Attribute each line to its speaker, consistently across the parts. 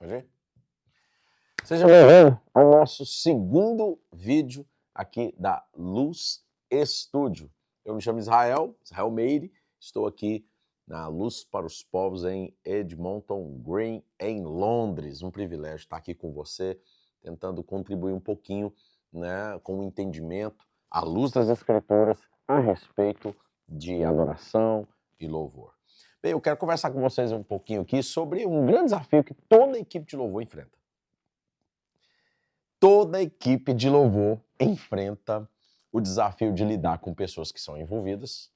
Speaker 1: Pode? Seja bem-vindo ao nosso segundo vídeo aqui da Luz Estúdio. Eu me chamo Israel Meire, estou aqui na Luz para os Povos em Edmonton Green, em Londres. Um privilégio estar aqui com você, tentando contribuir um pouquinho, né, com o entendimento, à luz das Escrituras, a respeito de adoração e louvor. Bem, eu quero conversar com vocês um pouquinho aqui sobre um grande desafio que toda equipe de louvor enfrenta. Toda equipe de louvor enfrenta o desafio de lidar com pessoas que são envolvidas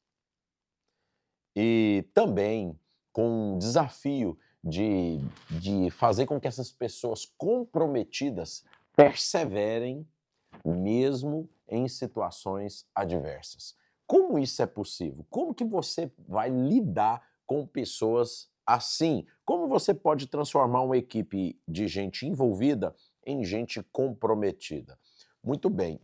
Speaker 1: e também com o desafio de fazer com que essas pessoas comprometidas perseverem mesmo em situações adversas. Como isso é possível? Como que você vai lidar com pessoas assim? Como você pode transformar uma equipe de gente envolvida em gente comprometida? Muito bem.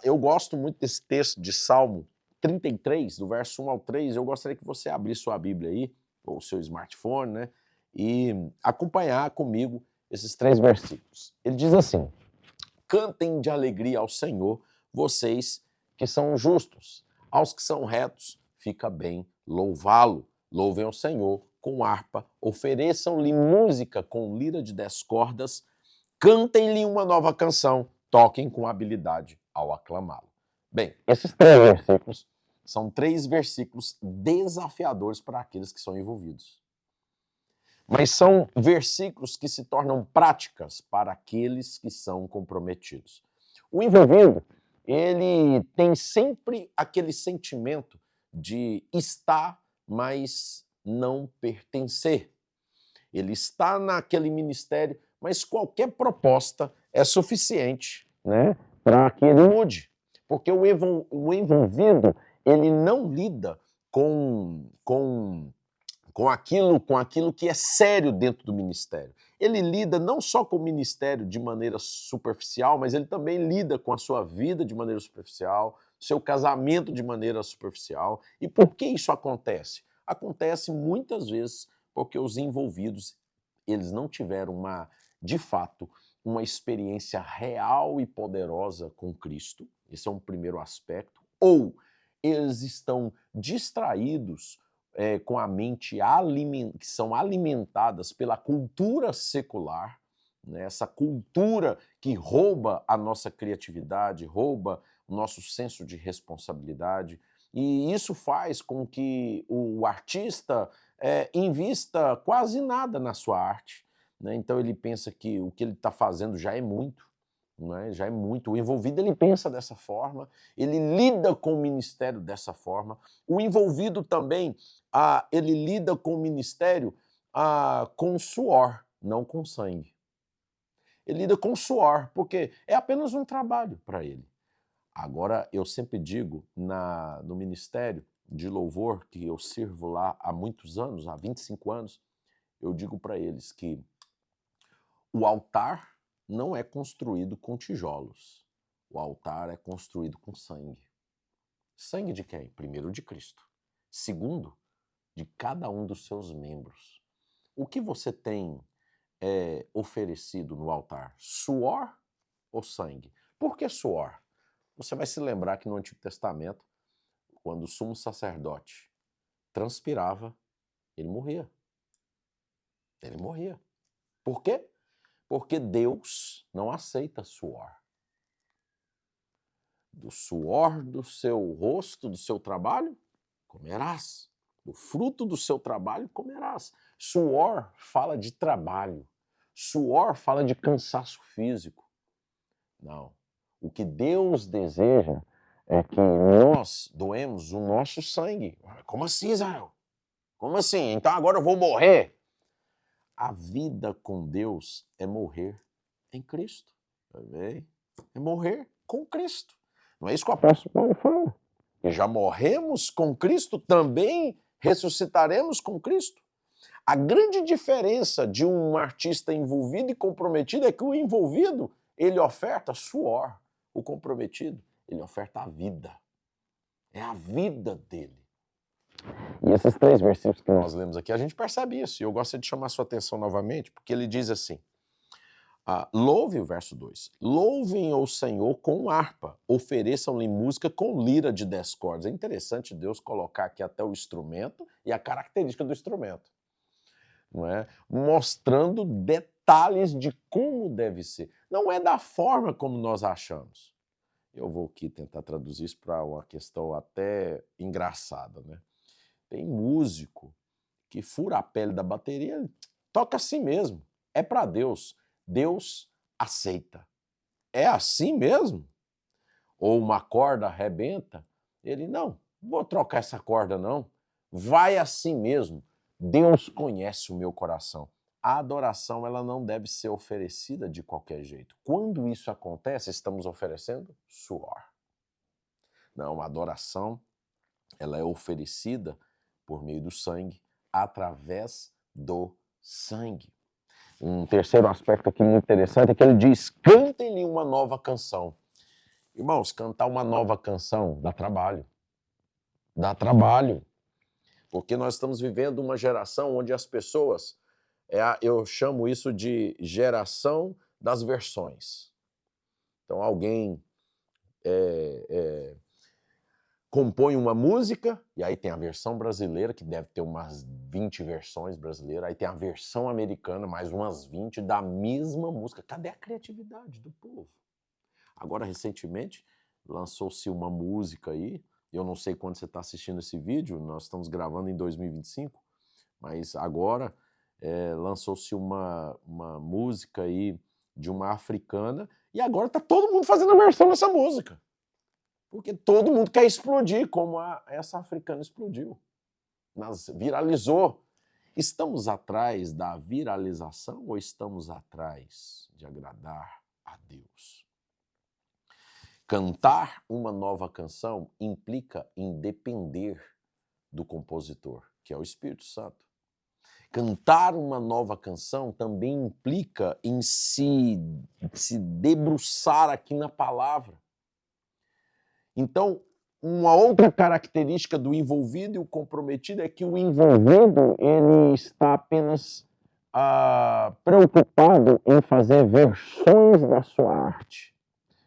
Speaker 1: Eu gosto muito desse texto de Salmo 33, do verso 1 ao 3. Eu gostaria que você abrisse sua Bíblia aí, ou seu smartphone, né? E acompanhar comigo esses 3 versículos. Ele diz assim: cantem de alegria ao Senhor, vocês que são justos. Aos que são retos, fica bem louvá-lo. Louvem ao Senhor com harpa, ofereçam-lhe música com lira de 10 cordas, cantem-lhe uma nova canção, toquem com habilidade ao aclamá-lo. Bem, esses 3 versículos são 3 versículos desafiadores para aqueles que são envolvidos. Mas são versículos que se tornam práticas para aqueles que são comprometidos. O envolvido, ele tem sempre aquele sentimento de estar, mas não pertencer. Ele está naquele ministério, mas qualquer proposta é suficiente, né, para que ele mude. Porque o envolvido, ele não lida com aquilo que é sério dentro do ministério. Ele lida não só com o ministério de maneira superficial, mas ele também lida com a sua vida de maneira superficial, seu casamento de maneira superficial. E por que isso acontece? Acontece muitas vezes porque os envolvidos, eles não tiveram de fato, uma experiência real e poderosa com Cristo. Esse é um primeiro aspecto. Ou eles estão distraídos com a mente que são alimentadas pela cultura secular, né? Essa cultura que rouba a nossa criatividade, rouba o nosso senso de responsabilidade, e isso faz com que o artista invista quase nada na sua arte, né? Então ele pensa que o que ele está fazendo já é muito, né? Já é muito. O envolvido, ele pensa dessa forma, ele lida com o ministério dessa forma. O envolvido também, ele lida com o ministério com suor, não com sangue. Ele lida com suor, porque é apenas um trabalho para ele. Agora, eu sempre digo, no ministério de louvor, que eu sirvo lá há muitos anos, há 25 anos, eu digo para eles que o altar não é construído com tijolos. O altar é construído com sangue. Sangue de quem? Primeiro, de Cristo. Segundo, de cada um dos seus membros. O que você tem oferecido no altar? Suor ou sangue? Por que suor? Você vai se lembrar que no Antigo Testamento, quando o sumo sacerdote transpirava, ele morria. Ele morria. Por quê? Porque Deus não aceita suor. Do suor do seu rosto, do seu trabalho, comerás. Do fruto do seu trabalho, comerás. Suor fala de trabalho. Suor fala de cansaço físico. Não. O que Deus deseja é que nós doemos o nosso sangue. Como assim, Israel? Como assim? Então agora eu vou morrer? A vida com Deus é morrer em Cristo. É morrer com Cristo. Não é isso que o apóstolo Paulo fala? E já morremos com Cristo, também ressuscitaremos com Cristo. A grande diferença de um artista envolvido e comprometido é que o envolvido, ele oferta suor. O comprometido, ele oferta a vida. É a vida dele. E esses 3 versículos que nós lemos aqui, a gente percebe isso. E eu gostaria de chamar a sua atenção novamente, porque ele diz assim: Louve, o verso 2, louvem o Senhor com harpa, ofereçam-lhe música com lira de 10 cordas. É interessante Deus colocar aqui até o instrumento e a característica do instrumento, não é? Mostrando detalhes de como deve ser. Não é da forma como nós achamos. Eu vou aqui tentar traduzir isso para uma questão até engraçada, né? Tem músico que fura a pele da bateria, toca assim mesmo. É para Deus. Deus aceita. É assim mesmo? Ou uma corda arrebenta? Ele, não, vou trocar essa corda não. Vai assim mesmo. Deus conhece o meu coração. A adoração, ela não deve ser oferecida de qualquer jeito. Quando isso acontece, estamos oferecendo suor. Não, a adoração, ela é oferecida por meio do sangue, através do sangue. Um terceiro aspecto aqui muito interessante é que ele diz, cantem-lhe uma nova canção. Irmãos, cantar uma nova canção dá trabalho. Dá trabalho. Porque nós estamos vivendo uma geração onde as pessoas, eu chamo isso de geração das versões. Então alguém compõe uma música, e aí tem a versão brasileira, que deve ter umas 20 versões brasileiras, aí tem a versão americana, mais umas 20 da mesma música. Cadê a criatividade do povo? Agora, recentemente, lançou-se uma música aí, eu não sei quando você está assistindo esse vídeo, nós estamos gravando em 2025, mas agora lançou-se uma música aí de uma africana, e agora está todo mundo fazendo a versão dessa música. Porque todo mundo quer explodir, como essa africana explodiu. Viralizou. Estamos atrás da viralização ou estamos atrás de agradar a Deus? Cantar uma nova canção implica em depender do compositor, que é o Espírito Santo. Cantar uma nova canção também implica em se debruçar aqui na palavra. Então, uma outra característica do envolvido e o comprometido é que o envolvido ele está apenas preocupado em fazer versões da sua arte.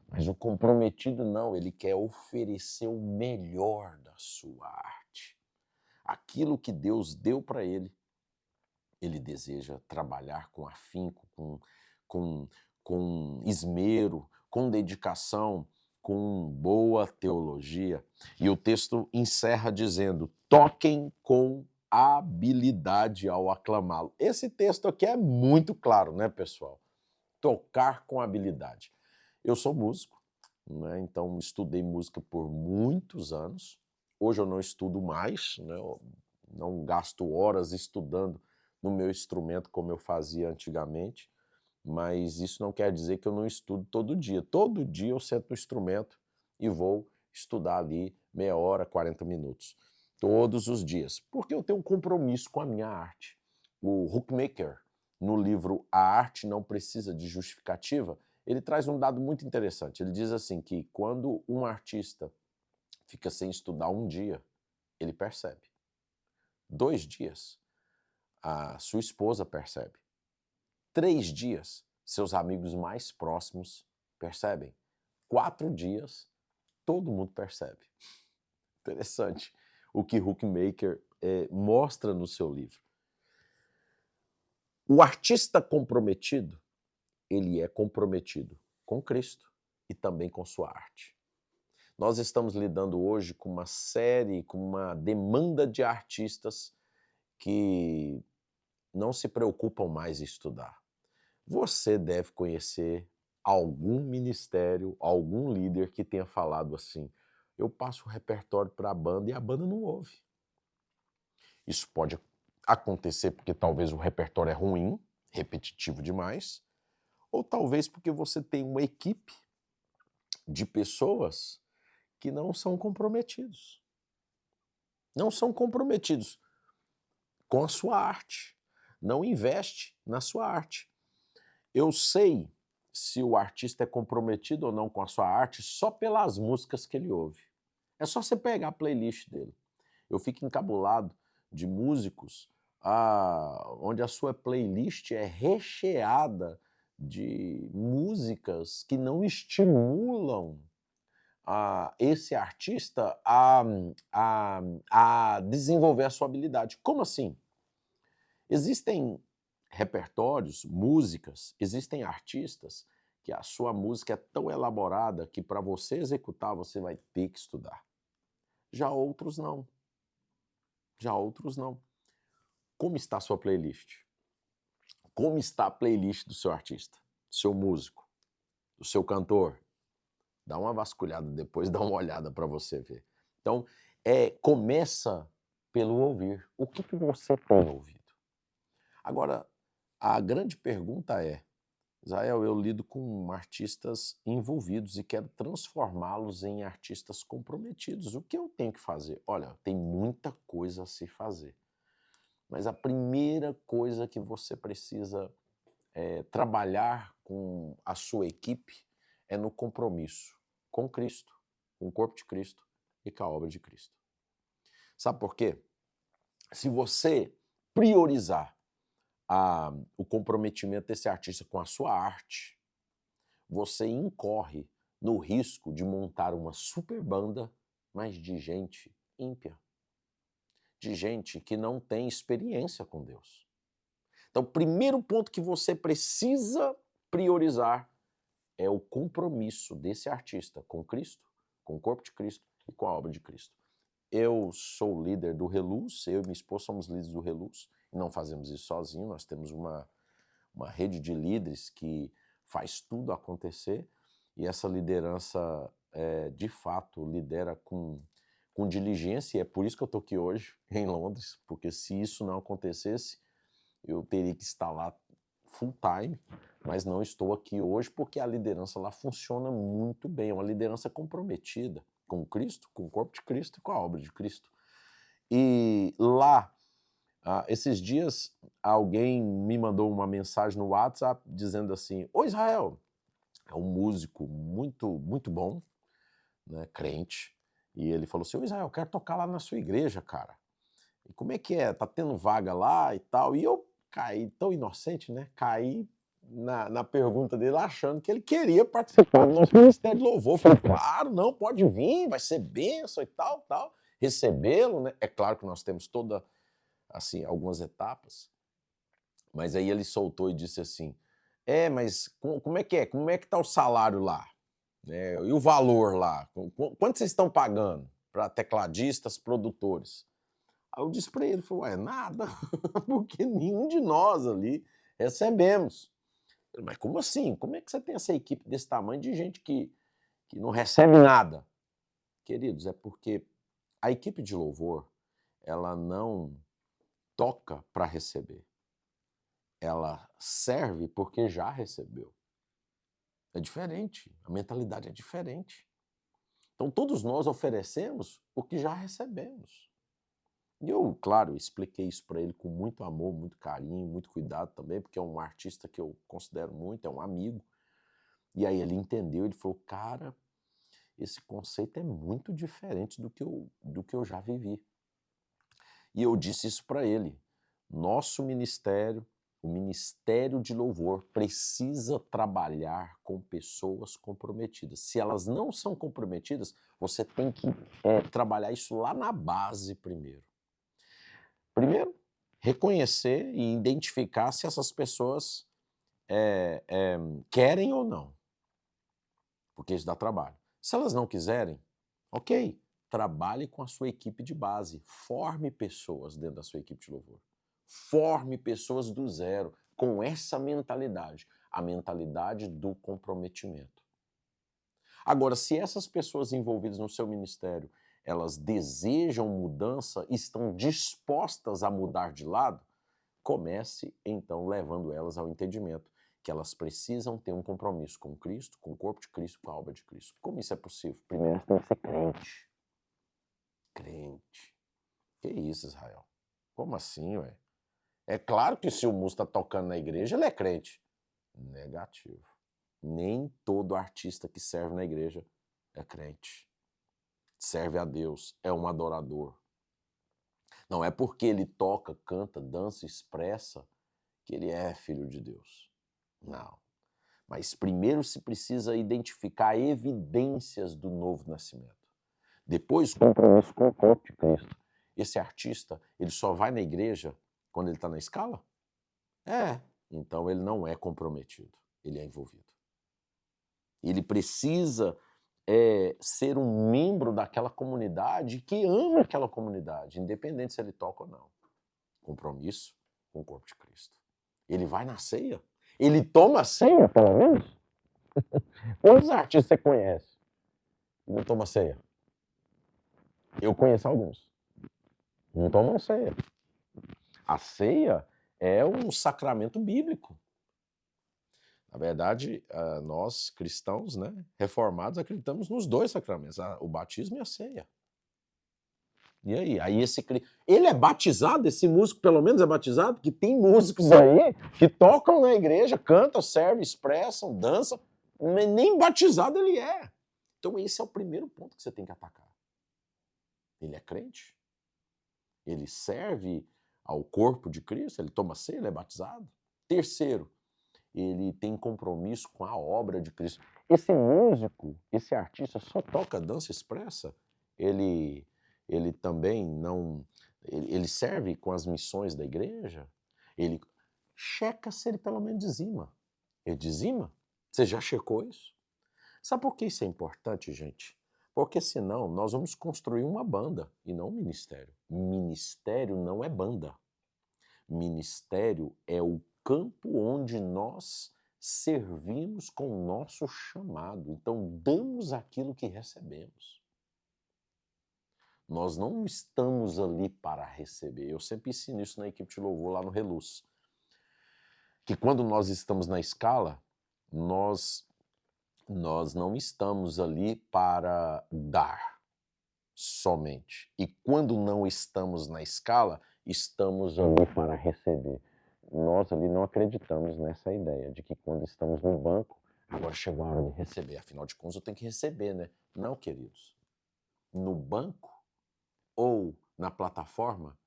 Speaker 1: Mas o comprometido não, ele quer oferecer o melhor da sua arte. Aquilo que Deus deu para ele deseja trabalhar com afinco, com esmero, com dedicação, com boa teologia. E o texto encerra dizendo, toquem com habilidade ao aclamá-lo. Esse texto aqui é muito claro, né, pessoal? Tocar com habilidade. Eu sou músico, né? Então estudei música por muitos anos. Hoje eu não estudo mais, né? Eu não gasto horas estudando no meu instrumento como eu fazia antigamente, mas isso não quer dizer que eu não estudo todo dia. Todo dia eu sento no instrumento e vou estudar ali meia hora, 40 minutos. Todos os dias, porque eu tenho um compromisso com a minha arte. O Huckmaker, no livro A Arte Não Precisa de Justificativa, ele traz um dado muito interessante. Ele diz assim que quando um artista fica sem estudar um dia, ele percebe. 2 dias, a sua esposa percebe. 3 dias, seus amigos mais próximos percebem. 4 dias, todo mundo percebe. Interessante o que Huckmaker mostra no seu livro. O artista comprometido, ele é comprometido com Cristo e também com sua arte. Nós estamos lidando hoje com uma série, com uma demanda de artistas que não se preocupam mais em estudar. Você deve conhecer algum ministério, algum líder que tenha falado assim, eu passo o repertório para a banda e a banda não ouve. Isso pode acontecer porque talvez o repertório é ruim, repetitivo demais, ou talvez porque você tem uma equipe de pessoas que não são comprometidos. Não são comprometidos com a sua arte. Não investe na sua arte. Eu sei se o artista é comprometido ou não com a sua arte só pelas músicas que ele ouve. É só você pegar a playlist dele. Eu fico encabulado de músicos onde a sua playlist é recheada de músicas que não estimulam esse artista a desenvolver a sua habilidade. Como assim? Existem repertórios, músicas, existem artistas que a sua música é tão elaborada que para você executar você vai ter que estudar. Já outros não. Já outros não. Como está a sua playlist? Como está a playlist do seu artista, do seu músico, do seu cantor? Dá uma vasculhada depois, dá uma olhada para você ver. Então, começa pelo ouvir. O que você tem ouvido? Agora, a grande pergunta é, Israel, eu lido com artistas envolvidos e quero transformá-los em artistas comprometidos. O que eu tenho que fazer? Olha, tem muita coisa a se fazer. Mas a primeira coisa que você precisa trabalhar com a sua equipe é no compromisso com Cristo, com o corpo de Cristo e com a obra de Cristo. Sabe por quê? Se você priorizar o comprometimento desse artista com a sua arte, você incorre no risco de montar uma super banda, mas de gente ímpia, de gente que não tem experiência com Deus. Então, o primeiro ponto que você precisa priorizar é o compromisso desse artista com Cristo, com o corpo de Cristo e com a obra de Cristo. Eu sou líder do Reluz, eu e minha esposa somos líderes do Reluz, e não fazemos isso sozinhos, nós temos uma rede de líderes que faz tudo acontecer, e essa liderança, de fato, lidera com diligência, e é por isso que eu estou aqui hoje, em Londres, porque se isso não acontecesse, eu teria que estar lá full time, mas não estou aqui hoje porque a liderança lá funciona muito bem, é uma liderança comprometida com Cristo, com o corpo de Cristo e com a obra de Cristo. E lá, esses dias, alguém me mandou uma mensagem no WhatsApp dizendo assim: "Ô Israel", é um músico muito, muito bom, né, crente, e ele falou assim: "Ô Israel, eu quero tocar lá na sua igreja, cara. E como é que é? Tá tendo vaga lá e tal?" E eu caí tão inocente, né? Caí na pergunta dele, achando que ele queria participar do nosso ministério de louvor. Eu falei, claro, não, pode vir, vai ser bênção e tal, tal. Recebê-lo, né? É claro que nós temos assim, algumas etapas. Mas aí ele soltou e disse assim, mas como é que é? Como é que tá o salário lá? E o valor lá? Quanto vocês estão pagando para tecladistas, produtores? Aí eu disse para ele, falei, nada, porque nenhum de nós ali recebemos. Ele, mas como assim? Como é que você tem essa equipe desse tamanho de gente que não recebe nada? Queridos, é porque a equipe de louvor, ela não toca para receber. Ela serve porque já recebeu. É diferente, a mentalidade é diferente. Então todos nós oferecemos o que já recebemos. E eu, claro, expliquei isso para ele com muito amor, muito carinho, muito cuidado também, porque é um artista que eu considero muito, é um amigo. E aí ele entendeu, ele falou, cara, esse conceito é muito diferente do que eu já vivi. E eu disse isso para ele. Nosso ministério, o Ministério de Louvor, precisa trabalhar com pessoas comprometidas. Se elas não são comprometidas, você tem que trabalhar isso lá na base primeiro. Primeiro, reconhecer e identificar se essas pessoas querem ou não, porque isso dá trabalho. Se elas não quiserem, ok, trabalhe com a sua equipe de base, forme pessoas dentro da sua equipe de louvor. Forme pessoas do zero, com essa mentalidade, a mentalidade do comprometimento. Agora, se essas pessoas envolvidas no seu ministério, elas desejam mudança, estão dispostas a mudar de lado, comece, então, levando elas ao entendimento que elas precisam ter um compromisso com Cristo, com o corpo de Cristo, com a obra de Cristo. Como isso é possível? Primeiro, tem que ser crente. Crente. Que isso, Israel? Como assim, ué? É claro que se o músico está tocando na igreja, ele é crente. Negativo. Nem todo artista que serve na igreja é crente. Serve a Deus, é um adorador. Não é porque ele toca, canta, dança, expressa que ele é filho de Deus. Não. Mas primeiro se precisa identificar evidências do novo nascimento. Depois, compromisso com o corpo de Cristo. Esse artista, ele só vai na igreja quando ele está na escala? Então ele não é comprometido, ele é envolvido. Ele precisa ser um membro daquela comunidade que ama aquela comunidade, independente se ele toca ou não. Compromisso com o corpo de Cristo. Ele vai na ceia? Ele toma a ceia, pelo menos? Quantos artistas você conhece que não toma ceia? Eu conheço alguns. Não tomam ceia. A ceia é um sacramento bíblico. Na verdade, nós cristãos, né, reformados, acreditamos nos dois sacramentos, o batismo e a ceia. E aí? Ele é batizado? Esse músico pelo menos é batizado? Porque tem músicos aí que tocam na igreja, cantam, servem, expressam, dançam, mas nem batizado ele é. Então esse é o primeiro ponto que você tem que atacar. Ele é crente? Ele serve ao corpo de Cristo? Ele toma ceia? Ele é batizado? Terceiro, ele tem compromisso com a obra de Cristo. Esse músico, esse artista só toca, dança, expressa? Ele também não... Ele serve com as missões da igreja? Ele checa se ele pelo menos dizima. Ele dizima? Você já checou isso? Sabe por que isso é importante, gente? Porque senão nós vamos construir uma banda e não um ministério. Ministério não é banda. Ministério é o campo onde nós servimos com o nosso chamado. Então, damos aquilo que recebemos. Nós não estamos ali para receber. Eu sempre ensino isso na equipe de louvor lá no Reluz. Que quando nós estamos na escala, nós não estamos ali para dar somente. E quando não estamos na escala, estamos ali para receber. Nós ali não acreditamos nessa ideia de que quando estamos no banco, agora chegou a hora de receber. Afinal de contas, eu tenho que receber, né? Não, queridos. No banco ou na plataforma,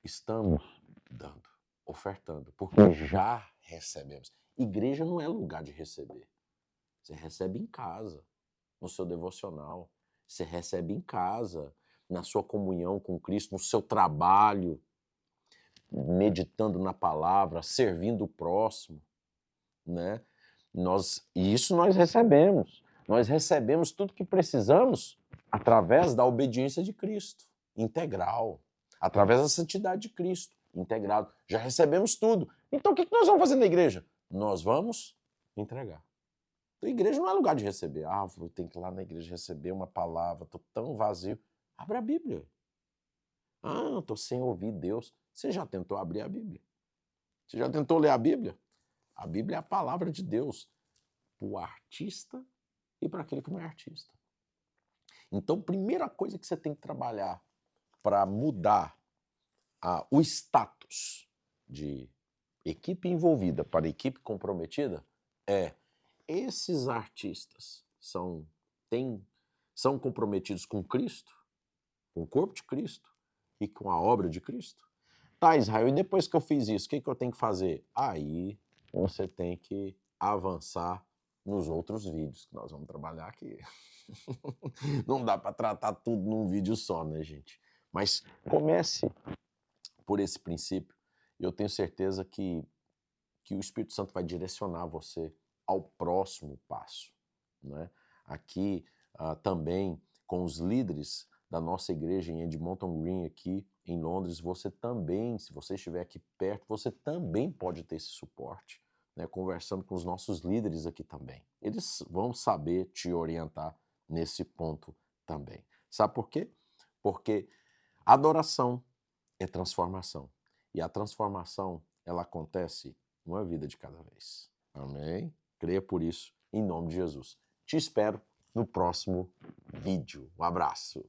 Speaker 1: estamos dando, ofertando, porque já recebemos. Igreja não é lugar de receber. Você recebe em casa, no seu devocional. Você recebe em casa, na sua comunhão com Cristo, no seu trabalho, meditando na palavra, servindo o próximo, né? Isso nós recebemos. Nós recebemos tudo que precisamos através da obediência de Cristo, integral. Através da santidade de Cristo, integrado. Já recebemos tudo. Então o que nós vamos fazer na igreja? Nós vamos entregar. Então, a igreja não é lugar de receber. Eu tenho que ir lá na igreja receber uma palavra, estou tão vazio. Abra a Bíblia. Estou sem ouvir Deus. Você já tentou abrir a Bíblia? Você já tentou ler a Bíblia? A Bíblia é a palavra de Deus para o artista e para aquele que não é artista. Então, primeira coisa que você tem que trabalhar para mudar o status de equipe envolvida para equipe comprometida é: esses artistas são comprometidos com Cristo, com o corpo de Cristo e com a obra de Cristo? Tá, Israel, e depois que eu fiz isso, o que eu tenho que fazer? Aí você tem que avançar nos outros vídeos que nós vamos trabalhar aqui. Não dá para tratar tudo num vídeo só, né, gente? Mas comece por esse princípio e eu tenho certeza que o Espírito Santo vai direcionar você ao próximo passo, né? Aqui também com os líderes da nossa igreja em Edmonton Green aqui em Londres, você também, se você estiver aqui perto, você também pode ter esse suporte, né? Conversando com os nossos líderes aqui também. Eles vão saber te orientar nesse ponto também. Sabe por quê? Porque adoração é transformação. E a transformação, ela acontece uma vida de cada vez. Amém? Creia por isso, em nome de Jesus. Te espero no próximo vídeo. Um abraço.